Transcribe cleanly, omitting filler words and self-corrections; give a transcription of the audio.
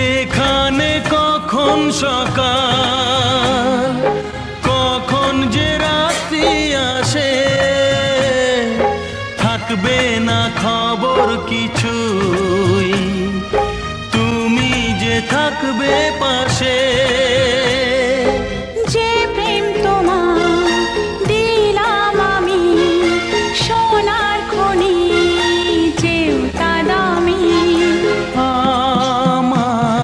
যেখানে কখন সকাল কখন যে রাত্রি আসে, থাকবে না খবর কিছুই, তুমি যে থাকবে পাশে। যে প্রেম তোমার দিলাম আমি, সোনার খনি যেও তা দামি। আমার